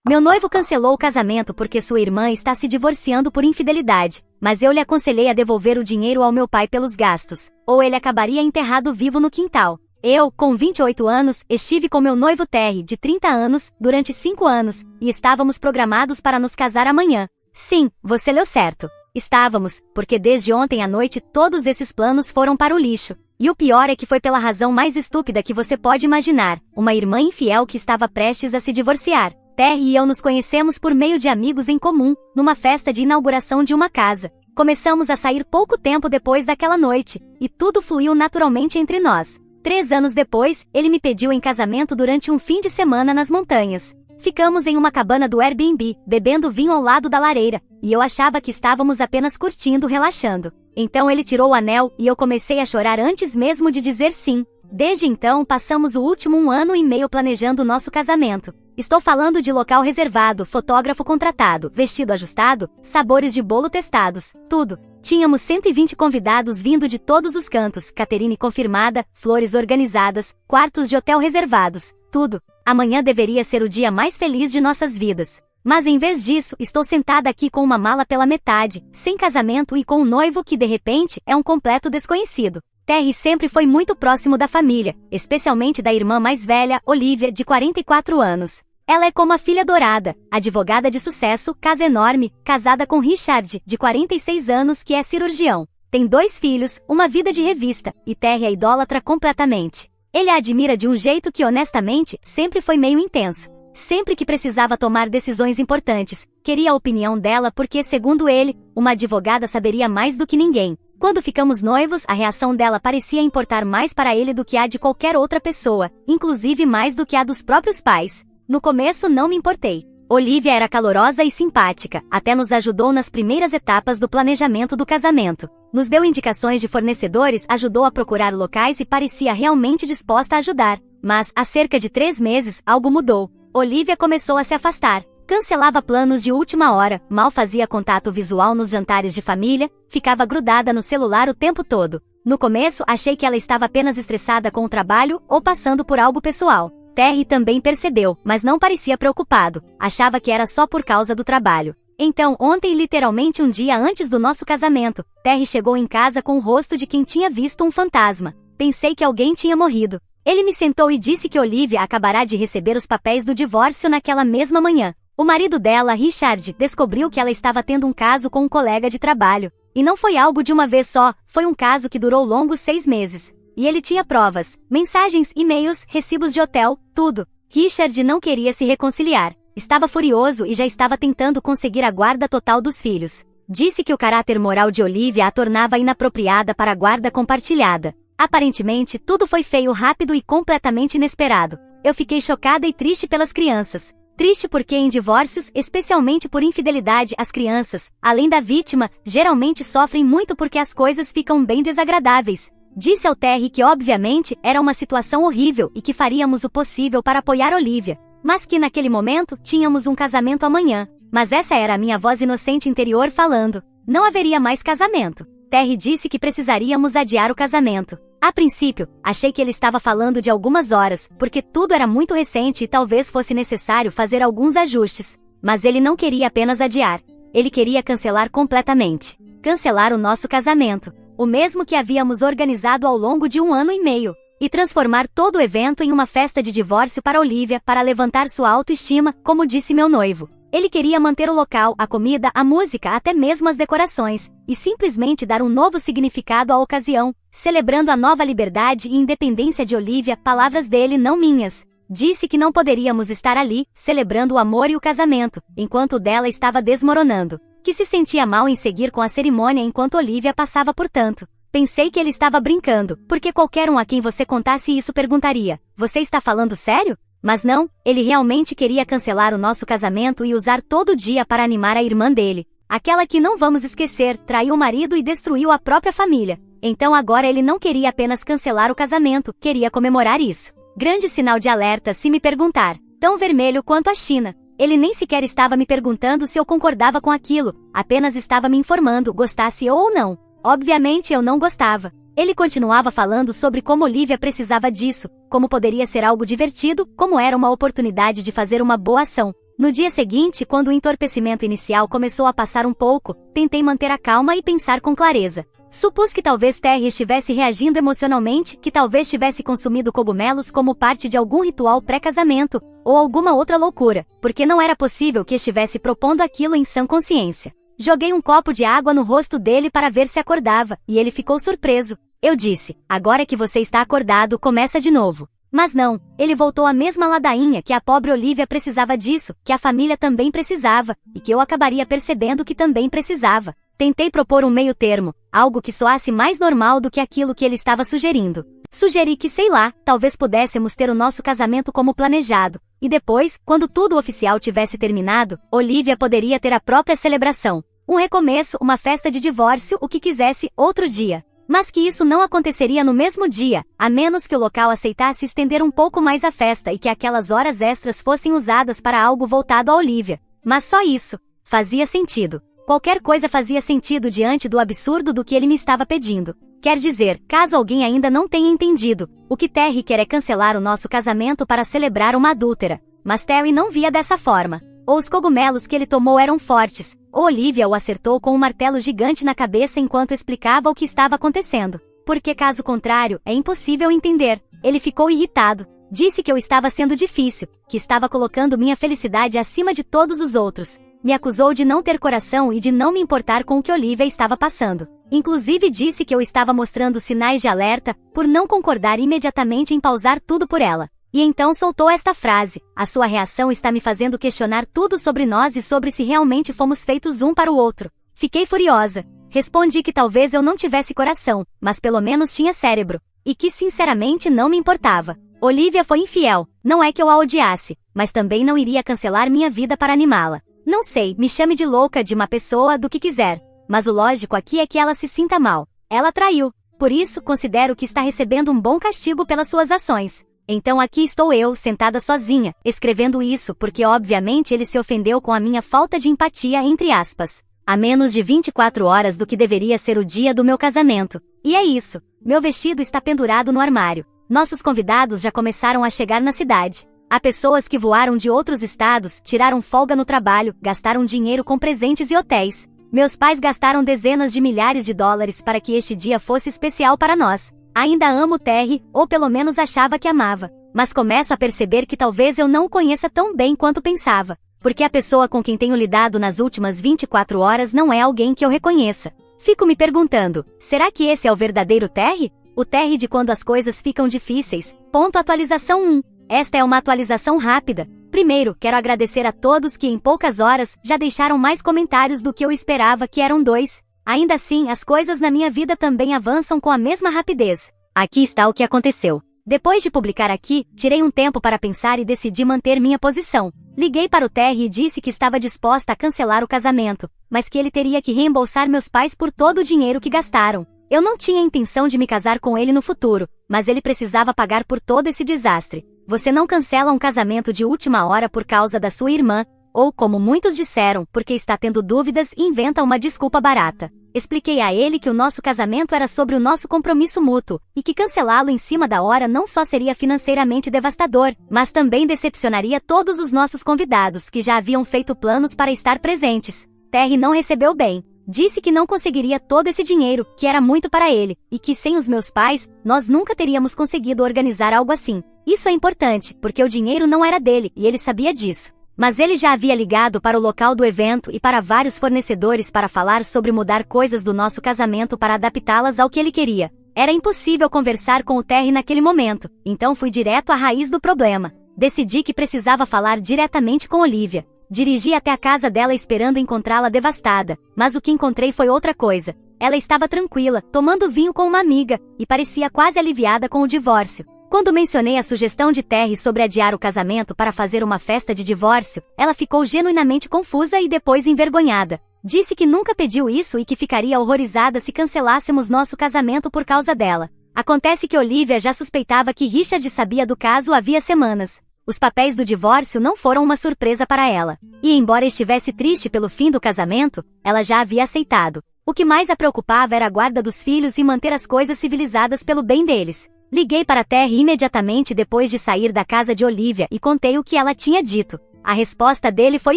Meu noivo cancelou o casamento porque sua irmã está se divorciando por infidelidade, mas eu lhe aconselhei a devolver o dinheiro ao meu pai pelos gastos, ou ele acabaria enterrado vivo no quintal. Eu, com 28 anos, estive com meu noivo Terry, de 30 anos, durante 5 anos, e estávamos programados para nos casar amanhã. Sim, você leu certo. Estávamos, porque desde ontem à noite todos esses planos foram para o lixo. E o pior é que foi pela razão mais estúpida que você pode imaginar, uma irmã infiel que estava prestes a se divorciar. Terry e eu nos conhecemos por meio de amigos em comum, numa festa de inauguração de uma casa. Começamos a sair pouco tempo depois daquela noite, e tudo fluiu naturalmente entre nós. 3 anos depois, ele me pediu em casamento durante um fim de semana nas montanhas. Ficamos em uma cabana do Airbnb, bebendo vinho ao lado da lareira, e eu achava que estávamos apenas curtindo, relaxando. Então ele tirou o anel e eu comecei a chorar antes mesmo de dizer sim. Desde então, passamos o último 1 ano e meio planejando o nosso casamento. Estou falando de local reservado, fotógrafo contratado, vestido ajustado, sabores de bolo testados, tudo. Tínhamos 120 convidados vindo de todos os cantos, catering confirmada, flores organizadas, quartos de hotel reservados, tudo. Amanhã deveria ser o dia mais feliz de nossas vidas. Mas em vez disso, estou sentada aqui com uma mala pela metade, sem casamento e com um noivo que de repente é um completo desconhecido. Terry sempre foi muito próximo da família, especialmente da irmã mais velha, Olivia, de 44 anos. Ela é como a filha dourada, advogada de sucesso, casa enorme, casada com Richard, de 46 anos, que é cirurgião. Tem 2 filhos, uma vida de revista, e Terry a idolatra completamente. Ele a admira de um jeito que honestamente sempre foi meio intenso. Sempre que precisava tomar decisões importantes, queria a opinião dela porque, segundo ele, uma advogada saberia mais do que ninguém. Quando ficamos noivos, a reação dela parecia importar mais para ele do que a de qualquer outra pessoa, inclusive mais do que a dos próprios pais. No começo não me importei. Olivia era calorosa e simpática, até nos ajudou nas primeiras etapas do planejamento do casamento. Nos deu indicações de fornecedores, ajudou a procurar locais e parecia realmente disposta a ajudar. Mas, há cerca de 3 meses, algo mudou. Olivia começou a se afastar. Cancelava planos de última hora, mal fazia contato visual nos jantares de família, ficava grudada no celular o tempo todo. No começo, achei que ela estava apenas estressada com o trabalho ou passando por algo pessoal. Terry também percebeu, mas não parecia preocupado. Achava que era só por causa do trabalho. Então, ontem, literalmente um dia antes do nosso casamento, Terry chegou em casa com o rosto de quem tinha visto um fantasma. Pensei que alguém tinha morrido. Ele me sentou e disse que Olivia acabará de receber os papéis do divórcio naquela mesma manhã. O marido dela, Richard, descobriu que ela estava tendo um caso com um colega de trabalho. E não foi algo de uma vez só, foi um caso que durou longos 6 meses. E ele tinha provas, mensagens, e-mails, recibos de hotel, tudo. Richard não queria se reconciliar. Estava furioso e já estava tentando conseguir a guarda total dos filhos. Disse que o caráter moral de Olivia a tornava inapropriada para a guarda compartilhada. Aparentemente, tudo foi feio, rápido e completamente inesperado. Eu fiquei chocada e triste pelas crianças. Triste porque em divórcios, especialmente por infidelidade, as crianças, além da vítima, geralmente sofrem muito porque as coisas ficam bem desagradáveis. Disse ao Terry que obviamente era uma situação horrível e que faríamos o possível para apoiar Olivia, mas que naquele momento tínhamos um casamento amanhã. Mas essa era a minha voz inocente interior falando. Não haveria mais casamento. Terry disse que precisaríamos adiar o casamento. A princípio, achei que ele estava falando de algumas horas, porque tudo era muito recente e talvez fosse necessário fazer alguns ajustes. Mas ele não queria apenas adiar. Ele queria cancelar completamente. Cancelar o nosso casamento, o mesmo que havíamos organizado ao longo de 1 ano e meio, e transformar todo o evento em uma festa de divórcio para Olivia, para levantar sua autoestima, como disse meu noivo. Ele queria manter o local, a comida, a música, até mesmo as decorações, e simplesmente dar um novo significado à ocasião, celebrando a nova liberdade e independência de Olivia, palavras dele, não minhas. Disse que não poderíamos estar ali, celebrando o amor e o casamento, enquanto o dela estava desmoronando. Que se sentia mal em seguir com a cerimônia enquanto Olivia passava por tanto. Pensei que ele estava brincando, porque qualquer um a quem você contasse isso perguntaria: você está falando sério? Mas não, ele realmente queria cancelar o nosso casamento e usar todo o dia para animar a irmã dele. Aquela que não vamos esquecer, traiu o marido e destruiu a própria família. Então agora ele não queria apenas cancelar o casamento, queria comemorar isso. Grande sinal de alerta se me perguntar. Tão vermelho quanto a China. Ele nem sequer estava me perguntando se eu concordava com aquilo, apenas estava me informando, gostasse ou não. Obviamente eu não gostava. Ele continuava falando sobre como Olivia precisava disso, como poderia ser algo divertido, como era uma oportunidade de fazer uma boa ação. No dia seguinte, quando o entorpecimento inicial começou a passar um pouco, tentei manter a calma e pensar com clareza. Supus que talvez Terry estivesse reagindo emocionalmente, que talvez tivesse consumido cogumelos como parte de algum ritual pré-casamento, ou alguma outra loucura, porque não era possível que estivesse propondo aquilo em sã consciência. Joguei um copo de água no rosto dele para ver se acordava, e ele ficou surpreso. Eu disse, agora que você está acordado, começa de novo. Mas não, ele voltou à mesma ladainha que a pobre Olivia precisava disso, que a família também precisava, e que eu acabaria percebendo que também precisava. Tentei propor um meio termo, algo que soasse mais normal do que aquilo que ele estava sugerindo. Sugeri que, sei lá, talvez pudéssemos ter o nosso casamento como planejado, e depois, quando tudo oficial tivesse terminado, Olivia poderia ter a própria celebração. Um recomeço, uma festa de divórcio, o que quisesse, outro dia. Mas que isso não aconteceria no mesmo dia, a menos que o local aceitasse estender um pouco mais a festa e que aquelas horas extras fossem usadas para algo voltado a Olivia. Mas só isso. Fazia sentido. Qualquer coisa fazia sentido diante do absurdo do que ele me estava pedindo. Quer dizer, caso alguém ainda não tenha entendido, o que Terry quer é cancelar o nosso casamento para celebrar uma adúltera. Mas Terry não via dessa forma. Ou os cogumelos que ele tomou eram fortes, ou Olivia o acertou com um martelo gigante na cabeça enquanto explicava o que estava acontecendo. Porque caso contrário, é impossível entender. Ele ficou irritado. Disse que eu estava sendo difícil, que estava colocando minha felicidade acima de todos os outros. Me acusou de não ter coração e de não me importar com o que Olivia estava passando. Inclusive disse que eu estava mostrando sinais de alerta, por não concordar imediatamente em pausar tudo por ela. E então soltou esta frase, a sua reação está me fazendo questionar tudo sobre nós e sobre se realmente fomos feitos um para o outro. Fiquei furiosa. Respondi que talvez eu não tivesse coração, mas pelo menos tinha cérebro. E que sinceramente não me importava. Olivia foi infiel, não é que eu a odiasse, mas também não iria cancelar minha vida para animá-la. Não sei, me chame de louca, de má pessoa, do que quiser. Mas o lógico aqui é que ela se sinta mal. Ela traiu. Por isso, considero que está recebendo um bom castigo pelas suas ações. Então aqui estou eu, sentada sozinha, escrevendo isso porque obviamente ele se ofendeu com a minha falta de empatia, entre aspas. A menos de 24 horas do que deveria ser o dia do meu casamento. E é isso. Meu vestido está pendurado no armário. Nossos convidados já começaram a chegar na cidade. Há pessoas que voaram de outros estados, tiraram folga no trabalho, gastaram dinheiro com presentes e hotéis. Meus pais gastaram dezenas de milhares de dólares para que este dia fosse especial para nós. Ainda amo Terry, ou pelo menos achava que amava. Mas começo a perceber que talvez eu não o conheça tão bem quanto pensava. Porque a pessoa com quem tenho lidado nas últimas 24 horas não é alguém que eu reconheça. Fico me perguntando, será que esse é o verdadeiro Terry? O Terry de quando as coisas ficam difíceis. Atualização 1. Esta é uma atualização rápida. Primeiro, quero agradecer a todos que em poucas horas já deixaram mais comentários do que eu esperava, que eram 2. Ainda assim, as coisas na minha vida também avançam com a mesma rapidez. Aqui está o que aconteceu. Depois de publicar aqui, tirei um tempo para pensar e decidi manter minha posição. Liguei para o Terry e disse que estava disposta a cancelar o casamento, mas que ele teria que reembolsar meus pais por todo o dinheiro que gastaram. Eu não tinha intenção de me casar com ele no futuro, mas ele precisava pagar por todo esse desastre. Você não cancela um casamento de última hora por causa da sua irmã, ou como muitos disseram, porque está tendo dúvidas e inventa uma desculpa barata. Expliquei a ele que o nosso casamento era sobre o nosso compromisso mútuo, e que cancelá-lo em cima da hora não só seria financeiramente devastador, mas também decepcionaria todos os nossos convidados que já haviam feito planos para estar presentes. Terry não recebeu bem. Disse que não conseguiria todo esse dinheiro, que era muito para ele, e que sem os meus pais, nós nunca teríamos conseguido organizar algo assim. Isso é importante, porque o dinheiro não era dele, e ele sabia disso. Mas ele já havia ligado para o local do evento e para vários fornecedores para falar sobre mudar coisas do nosso casamento para adaptá-las ao que ele queria. Era impossível conversar com o Terry naquele momento, então fui direto à raiz do problema. Decidi que precisava falar diretamente com Olivia. Dirigi até a casa dela esperando encontrá-la devastada, mas o que encontrei foi outra coisa. Ela estava tranquila, tomando vinho com uma amiga, e parecia quase aliviada com o divórcio. Quando mencionei a sugestão de Terry sobre adiar o casamento para fazer uma festa de divórcio, ela ficou genuinamente confusa e depois envergonhada. Disse que nunca pediu isso e que ficaria horrorizada se cancelássemos nosso casamento por causa dela. Acontece que Olivia já suspeitava que Richard sabia do caso havia semanas. Os papéis do divórcio não foram uma surpresa para ela. E embora estivesse triste pelo fim do casamento, ela já havia aceitado. O que mais a preocupava era a guarda dos filhos e manter as coisas civilizadas pelo bem deles. Liguei para Terry imediatamente depois de sair da casa de Olivia e contei o que ela tinha dito. A resposta dele foi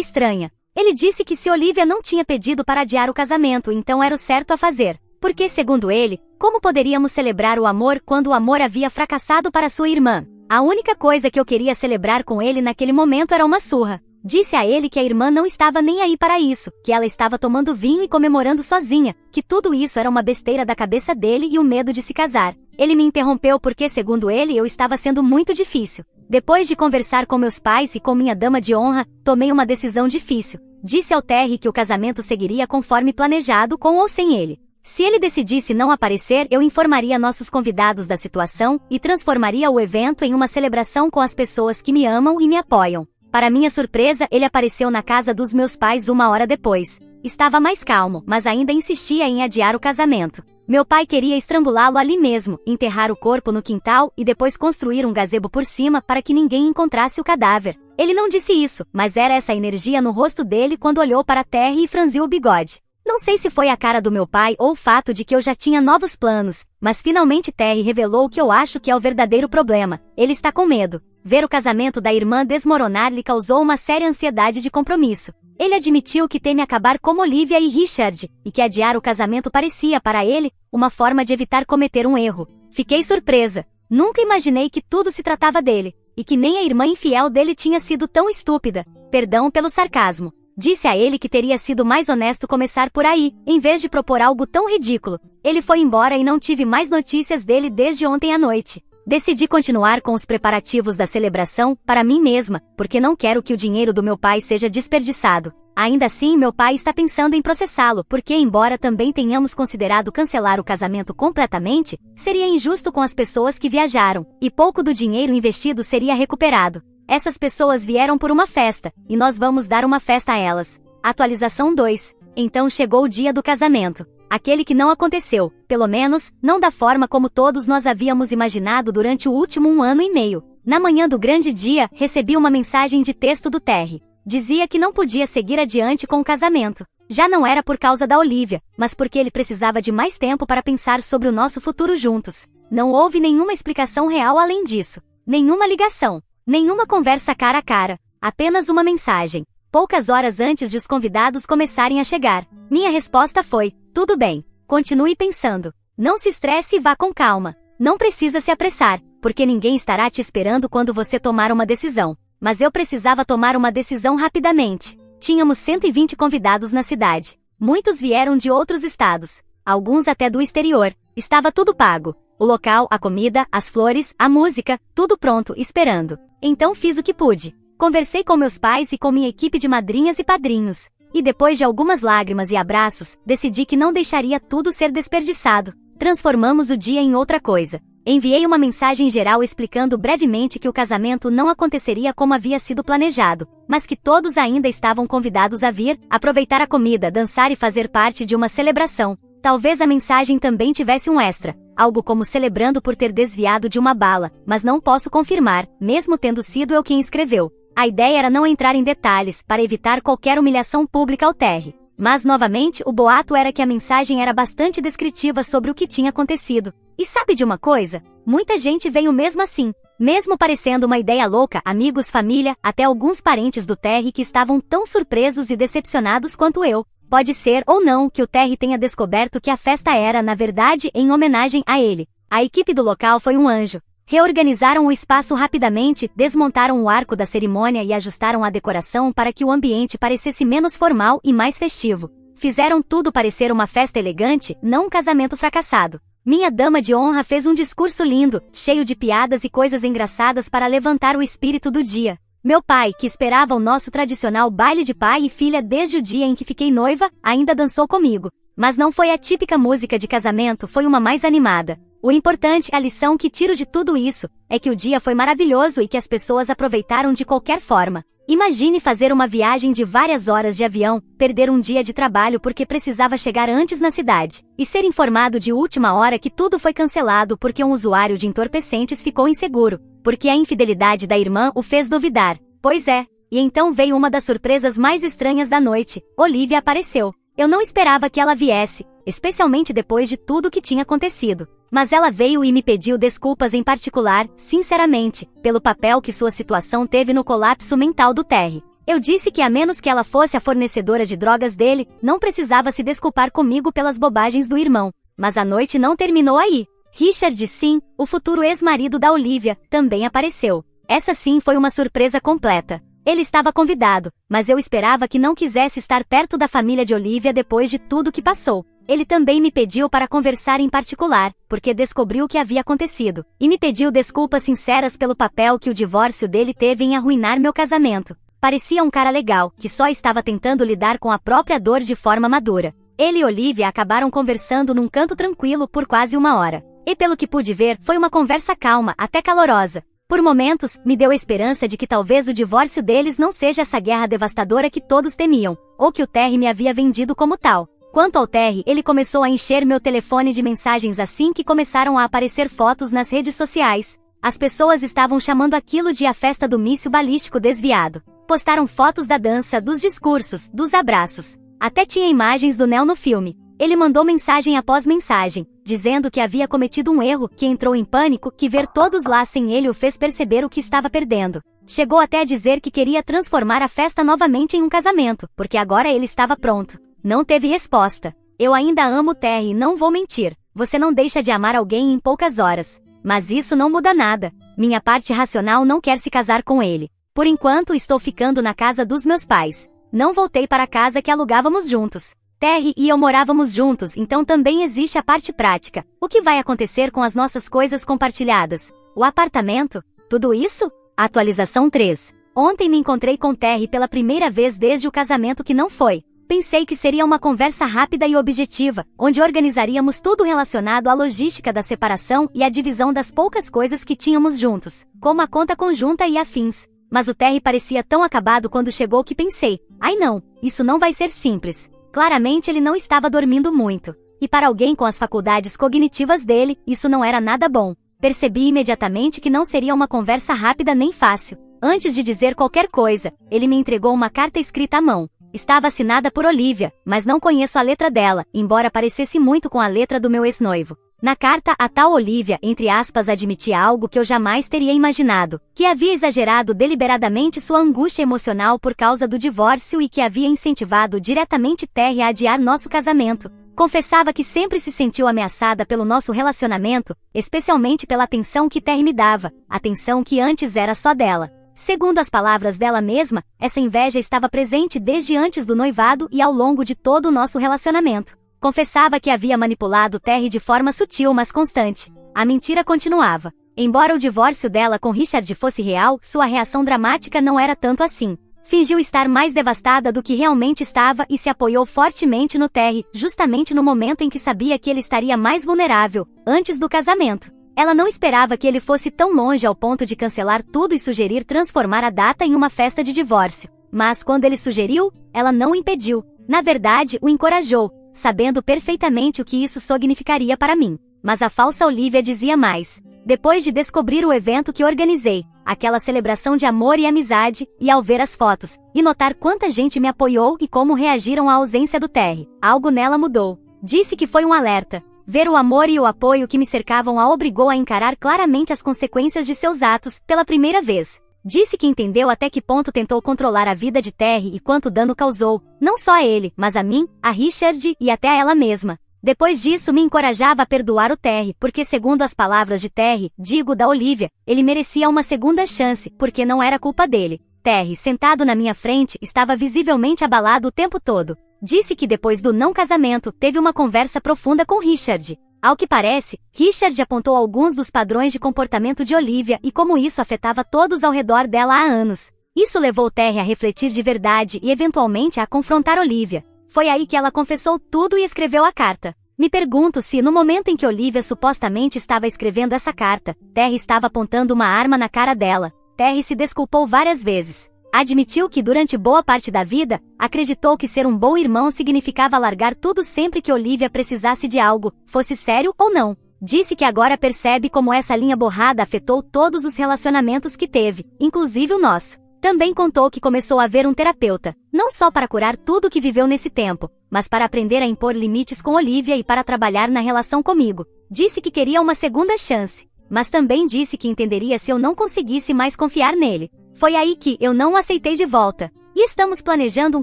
estranha. Ele disse que se Olivia não tinha pedido para adiar o casamento, então era o certo a fazer. Porque, segundo ele, como poderíamos celebrar o amor quando o amor havia fracassado para sua irmã? A única coisa que eu queria celebrar com ele naquele momento era uma surra. Disse a ele que a irmã não estava nem aí para isso, que ela estava tomando vinho e comemorando sozinha, que tudo isso era uma besteira da cabeça dele e o medo de se casar. Ele me interrompeu porque, segundo ele, eu estava sendo muito difícil. Depois de conversar com meus pais e com minha dama de honra, tomei uma decisão difícil. Disse ao Terry que o casamento seguiria conforme planejado, com ou sem ele. Se ele decidisse não aparecer, eu informaria nossos convidados da situação e transformaria o evento em uma celebração com as pessoas que me amam e me apoiam. Para minha surpresa, ele apareceu na casa dos meus pais 1 hora depois. Estava mais calmo, mas ainda insistia em adiar o casamento. Meu pai queria estrangulá-lo ali mesmo, enterrar o corpo no quintal e depois construir um gazebo por cima para que ninguém encontrasse o cadáver. Ele não disse isso, mas era essa energia no rosto dele quando olhou para Terry e franziu o bigode. Não sei se foi a cara do meu pai ou o fato de que eu já tinha novos planos, mas finalmente Terry revelou o que eu acho que é o verdadeiro problema. Ele está com medo. Ver o casamento da irmã desmoronar lhe causou uma séria ansiedade de compromisso. Ele admitiu que teme acabar como Olivia e Richard, e que adiar o casamento parecia, para ele, uma forma de evitar cometer um erro. Fiquei surpresa. Nunca imaginei que tudo se tratava dele, e que nem a irmã infiel dele tinha sido tão estúpida. Perdão pelo sarcasmo. Disse a ele que teria sido mais honesto começar por aí, em vez de propor algo tão ridículo. Ele foi embora e não tive mais notícias dele desde ontem à noite. Decidi continuar com os preparativos da celebração, para mim mesma, porque não quero que o dinheiro do meu pai seja desperdiçado. Ainda assim, meu pai está pensando em processá-lo, porque embora também tenhamos considerado cancelar o casamento completamente, seria injusto com as pessoas que viajaram, e pouco do dinheiro investido seria recuperado. Essas pessoas vieram por uma festa, e nós vamos dar uma festa a elas. Atualização 2. Então chegou o dia do casamento. Aquele que não aconteceu, pelo menos, não da forma como todos nós havíamos imaginado durante o último 1 ano e meio. Na manhã do grande dia, recebi uma mensagem de texto do Terry. Dizia que não podia seguir adiante com o casamento. Já não era por causa da Olivia, mas porque ele precisava de mais tempo para pensar sobre o nosso futuro juntos. Não houve nenhuma explicação real além disso. Nenhuma ligação. Nenhuma conversa cara a cara. Apenas uma mensagem. Poucas horas antes de os convidados começarem a chegar. Minha resposta foi: tudo bem. Continue pensando. Não se estresse e vá com calma. Não precisa se apressar, porque ninguém estará te esperando quando você tomar uma decisão. Mas eu precisava tomar uma decisão rapidamente. Tínhamos 120 convidados na cidade. Muitos vieram de outros estados. Alguns até do exterior. Estava tudo pago. O local, a comida, as flores, a música, tudo pronto, esperando. Então fiz o que pude. Conversei com meus pais e com minha equipe de madrinhas e padrinhos. E depois de algumas lágrimas e abraços, decidi que não deixaria tudo ser desperdiçado. Transformamos o dia em outra coisa. Enviei uma mensagem geral explicando brevemente que o casamento não aconteceria como havia sido planejado, mas que todos ainda estavam convidados a vir, aproveitar a comida, dançar e fazer parte de uma celebração. Talvez a mensagem também tivesse um extra, algo como celebrando por ter desviado de uma bala, mas não posso confirmar, mesmo tendo sido eu quem escreveu. A ideia era não entrar em detalhes, para evitar qualquer humilhação pública ao Terry. Mas, novamente, o boato era que a mensagem era bastante descritiva sobre o que tinha acontecido. E sabe de uma coisa? Muita gente veio mesmo assim. Mesmo parecendo uma ideia louca, amigos, família, até alguns parentes do Terry que estavam tão surpresos e decepcionados quanto eu. Pode ser ou não que o Terry tenha descoberto que a festa era, na verdade, em homenagem a ele. A equipe do local foi um anjo. Reorganizaram o espaço rapidamente, desmontaram o arco da cerimônia e ajustaram a decoração para que o ambiente parecesse menos formal e mais festivo. Fizeram tudo parecer uma festa elegante, não um casamento fracassado. Minha dama de honra fez um discurso lindo, cheio de piadas e coisas engraçadas para levantar o espírito do dia. Meu pai, que esperava o nosso tradicional baile de pai e filha desde o dia em que fiquei noiva, ainda dançou comigo. Mas não foi a típica música de casamento, foi uma mais animada. O importante, a lição que tiro de tudo isso, é que o dia foi maravilhoso e que as pessoas aproveitaram de qualquer forma. Imagine fazer uma viagem de várias horas de avião, perder um dia de trabalho porque precisava chegar antes na cidade, e ser informado de última hora que tudo foi cancelado porque um usuário de entorpecentes ficou inseguro, porque a infidelidade da irmã o fez duvidar. Pois é, e então veio uma das surpresas mais estranhas da noite. Olivia apareceu. Eu não esperava que ela viesse, especialmente depois de tudo que tinha acontecido. Mas ela veio e me pediu desculpas em particular, sinceramente, pelo papel que sua situação teve no colapso mental do Terry. Eu disse que a menos que ela fosse a fornecedora de drogas dele, não precisava se desculpar comigo pelas bobagens do irmão. Mas a noite não terminou aí. Richard, sim, o futuro ex-marido da Olivia, também apareceu. Essa sim foi uma surpresa completa. Ele estava convidado, mas eu esperava que não quisesse estar perto da família de Olivia depois de tudo que passou. Ele também me pediu para conversar em particular, porque descobriu o que havia acontecido, e me pediu desculpas sinceras pelo papel que o divórcio dele teve em arruinar meu casamento. Parecia um cara legal, que só estava tentando lidar com a própria dor de forma madura. Ele e Olivia acabaram conversando num canto tranquilo por quase 1 hora. E pelo que pude ver, foi uma conversa calma, até calorosa. Por momentos, me deu a esperança de que talvez o divórcio deles não seja essa guerra devastadora que todos temiam, ou que o Terry me havia vendido como tal. Quanto ao Terry, ele começou a encher meu telefone de mensagens assim que começaram a aparecer fotos nas redes sociais. As pessoas estavam chamando aquilo de a festa do míssil balístico desviado. Postaram fotos da dança, dos discursos, dos abraços. Até tinha imagens do Neo no filme. Ele mandou mensagem após mensagem, dizendo que havia cometido um erro, que entrou em pânico, que ver todos lá sem ele o fez perceber o que estava perdendo. Chegou até a dizer que queria transformar a festa novamente em um casamento, porque agora ele estava pronto. Não teve resposta. Eu ainda amo Terry e não vou mentir. Você não deixa de amar alguém em poucas horas. Mas isso não muda nada. Minha parte racional não quer se casar com ele. Por enquanto estou ficando na casa dos meus pais. Não voltei para a casa que alugávamos juntos. Terry e eu morávamos juntos, então também existe a parte prática. O que vai acontecer com as nossas coisas compartilhadas? O apartamento? Tudo isso? Atualização 3. Ontem me encontrei com Terry pela primeira vez desde o casamento que não foi. Pensei que seria uma conversa rápida e objetiva, onde organizaríamos tudo relacionado à logística da separação e à divisão das poucas coisas que tínhamos juntos, como a conta conjunta e afins. Mas o Terry parecia tão acabado quando chegou que pensei, ai não, isso não vai ser simples. Claramente ele não estava dormindo muito. E para alguém com as faculdades cognitivas dele, isso não era nada bom. Percebi imediatamente que não seria uma conversa rápida nem fácil. Antes de dizer qualquer coisa, ele me entregou uma carta escrita à mão. Estava assinada por Olivia, mas não conheço a letra dela, embora parecesse muito com a letra do meu ex-noivo. Na carta, a tal Olivia, entre aspas, admitia algo que eu jamais teria imaginado, que havia exagerado deliberadamente sua angústia emocional por causa do divórcio e que havia incentivado diretamente Terry a adiar nosso casamento. Confessava que sempre se sentiu ameaçada pelo nosso relacionamento, especialmente pela atenção que Terry me dava, atenção que antes era só dela. Segundo as palavras dela mesma, essa inveja estava presente desde antes do noivado e ao longo de todo o nosso relacionamento. Confessava que havia manipulado Terry de forma sutil mas constante. A mentira continuava. Embora o divórcio dela com Richard fosse real, sua reação dramática não era tanto assim. Fingiu estar mais devastada do que realmente estava e se apoiou fortemente no Terry, justamente no momento em que sabia que ele estaria mais vulnerável, antes do casamento. Ela não esperava que ele fosse tão longe ao ponto de cancelar tudo e sugerir transformar a data em uma festa de divórcio. Mas quando ele sugeriu, ela não o impediu. Na verdade, o encorajou, sabendo perfeitamente o que isso significaria para mim. Mas a falsa Olivia dizia mais. Depois de descobrir o evento que organizei, aquela celebração de amor e amizade, e ao ver as fotos, e notar quanta gente me apoiou e como reagiram à ausência do Terry, algo nela mudou. Disse que foi um alerta. Ver o amor e o apoio que me cercavam a obrigou a encarar claramente as consequências de seus atos, pela primeira vez. Disse que entendeu até que ponto tentou controlar a vida de Terry e quanto dano causou, não só a ele, mas a mim, a Richard e até a ela mesma. Depois disso me encorajava a perdoar o Terry, porque segundo as palavras de Terry, digo da Olivia, ele merecia uma segunda chance, porque não era culpa dele. Terry, sentado na minha frente, estava visivelmente abalado o tempo todo. Disse que depois do não casamento, teve uma conversa profunda com Richard. Ao que parece, Richard apontou alguns dos padrões de comportamento de Olivia e como isso afetava todos ao redor dela há anos. Isso levou Terry a refletir de verdade e eventualmente a confrontar Olivia. Foi aí que ela confessou tudo e escreveu a carta. Me pergunto se, no momento em que Olivia supostamente estava escrevendo essa carta, Terry estava apontando uma arma na cara dela. Terry se desculpou várias vezes. Admitiu que durante boa parte da vida, acreditou que ser um bom irmão significava largar tudo sempre que Olivia precisasse de algo, fosse sério ou não. Disse que agora percebe como essa linha borrada afetou todos os relacionamentos que teve, inclusive o nosso. Também contou que começou a ver um terapeuta, não só para curar tudo que viveu nesse tempo, mas para aprender a impor limites com Olivia e para trabalhar na relação comigo. Disse que queria uma segunda chance. mas também disse que entenderia se eu não conseguisse mais confiar nele. Foi aí que eu não o aceitei de volta. E estamos planejando um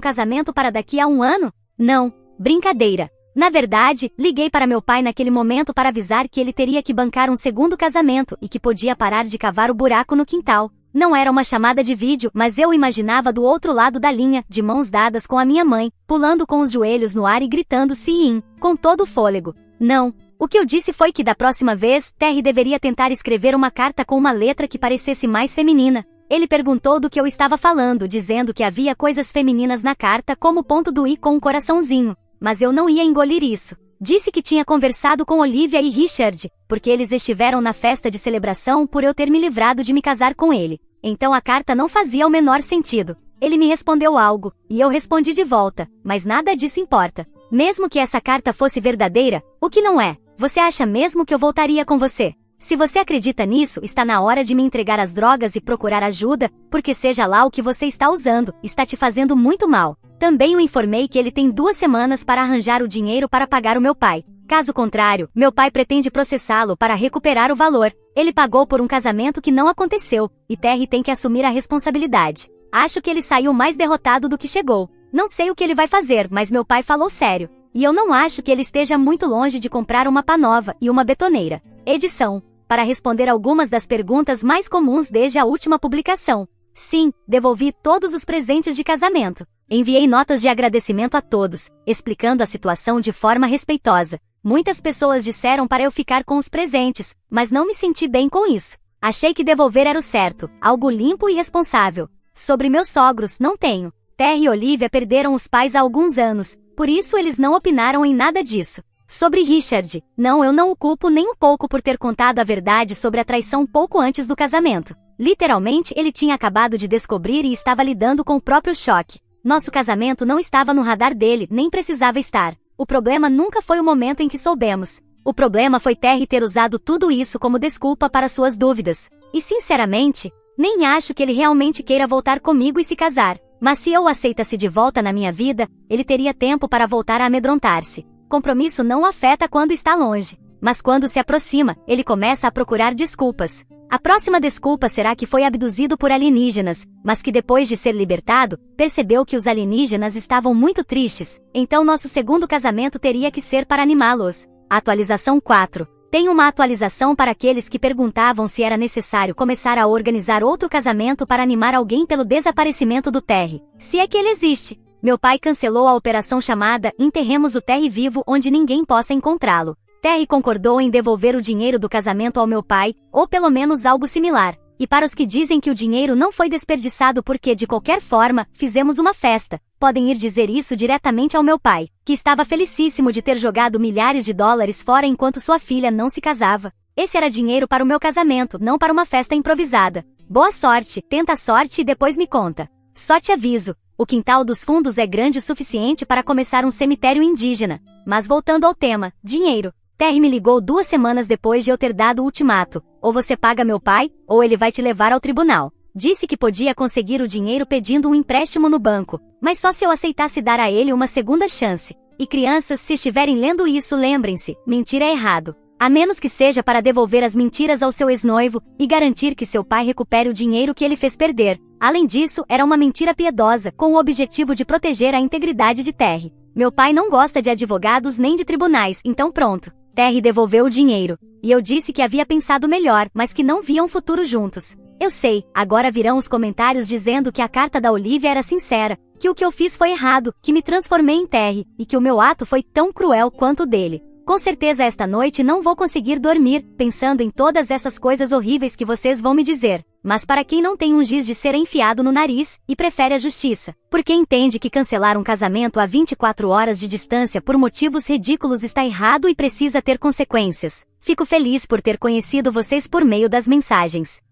casamento para daqui a 1 ano? Não, brincadeira. Na verdade, liguei para meu pai naquele momento para avisar que ele teria que bancar um segundo casamento e que podia parar de cavar o buraco no quintal. Não era uma chamada de vídeo, mas eu o imaginava do outro lado da linha, de mãos dadas com a minha mãe, pulando com os joelhos no ar e gritando sim, com todo o fôlego. Não. O que eu disse foi que da próxima vez, Terry deveria tentar escrever uma carta com uma letra que parecesse mais feminina. Ele perguntou do que eu estava falando, dizendo que havia coisas femininas na carta como o ponto do i com um coraçãozinho. Mas eu não ia engolir isso. Disse que tinha conversado com Olivia e Richard, porque eles estiveram na festa de celebração por eu ter me livrado de me casar com ele. Então a carta não fazia o menor sentido. Ele me respondeu algo, e eu respondi de volta, mas nada disso importa. Mesmo que essa carta fosse verdadeira, o que não é? Você acha mesmo que eu voltaria com você? Se você acredita nisso, está na hora de me entregar as drogas e procurar ajuda, porque seja lá o que você está usando, está te fazendo muito mal. Também o informei que ele tem 2 semanas para arranjar o dinheiro para pagar o meu pai. Caso contrário, meu pai pretende processá-lo para recuperar o valor. Ele pagou por um casamento que não aconteceu, e Terry tem que assumir a responsabilidade. Acho que ele saiu mais derrotado do que chegou. Não sei o que ele vai fazer, mas meu pai falou sério. E eu não acho que ele esteja muito longe de comprar uma pá nova e uma betoneira. Edição. Para responder algumas das perguntas mais comuns desde a última publicação. Sim, devolvi todos os presentes de casamento. Enviei notas de agradecimento a todos, explicando a situação de forma respeitosa. Muitas pessoas disseram para eu ficar com os presentes, mas não me senti bem com isso. Achei que devolver era o certo, algo limpo e responsável. Sobre meus sogros, não tenho. Terry e Olivia perderam os pais há alguns anos, por isso eles não opinaram em nada disso. Sobre Richard, eu não o culpo nem um pouco por ter contado a verdade sobre a traição pouco antes do casamento. Literalmente, ele tinha acabado de descobrir e estava lidando com o próprio choque. Nosso casamento não estava no radar dele, nem precisava estar. O problema nunca foi o momento em que soubemos. O problema foi Terry ter usado tudo isso como desculpa para suas dúvidas. E sinceramente, nem acho que ele realmente queira voltar comigo e se casar. Mas se eu o aceitasse de volta na minha vida, ele teria tempo para voltar a amedrontar-se. Compromisso não o afeta quando está longe. Mas quando se aproxima, ele começa a procurar desculpas. A próxima desculpa será que foi abduzido por alienígenas, mas que depois de ser libertado, percebeu que os alienígenas estavam muito tristes, então nosso segundo casamento teria que ser para animá-los. Atualização 4. Tem uma atualização para aqueles que perguntavam se era necessário começar a organizar outro casamento para animar alguém pelo desaparecimento do Terry. Se é que ele existe. Meu pai cancelou a operação chamada Enterremos o Terry Vivo onde ninguém possa encontrá-lo. Terry concordou em devolver o dinheiro do casamento ao meu pai, ou pelo menos algo similar. E para os que dizem que o dinheiro não foi desperdiçado porque, de qualquer forma, fizemos uma festa, podem ir dizer isso diretamente ao meu pai, que estava felicíssimo de ter jogado milhares de dólares fora enquanto sua filha não se casava. Esse era dinheiro para o meu casamento, não para uma festa improvisada. Boa sorte, tenta a sorte e depois me conta. Só te aviso, o quintal dos fundos é grande o suficiente para começar um cemitério indígena. Mas voltando ao tema, dinheiro. Terry me ligou 2 semanas depois de eu ter dado o ultimato. Ou você paga meu pai, ou ele vai te levar ao tribunal. Disse que podia conseguir o dinheiro pedindo um empréstimo no banco, mas só se eu aceitasse dar a ele uma segunda chance. E crianças, se estiverem lendo isso, lembrem-se, mentir é errado. A menos que seja para devolver as mentiras ao seu ex-noivo e garantir que seu pai recupere o dinheiro que ele fez perder. Além disso, era uma mentira piedosa, com o objetivo de proteger a integridade de Terry. Meu pai não gosta de advogados nem de tribunais, então pronto. Terry devolveu o dinheiro, e eu disse que havia pensado melhor, mas que não viam futuro juntos. Eu sei, agora virão os comentários dizendo que a carta da Olivia era sincera, que o que eu fiz foi errado, que me transformei em Terry, e que o meu ato foi tão cruel quanto o dele. Com certeza esta noite não vou conseguir dormir, pensando em todas essas coisas horríveis que vocês vão me dizer. Mas para quem não tem um giz de ser enfiado no nariz, e prefere a justiça, porque entende que cancelar um casamento a 24 horas de distância por motivos ridículos está errado e precisa ter consequências. Fico feliz por ter conhecido vocês por meio das mensagens.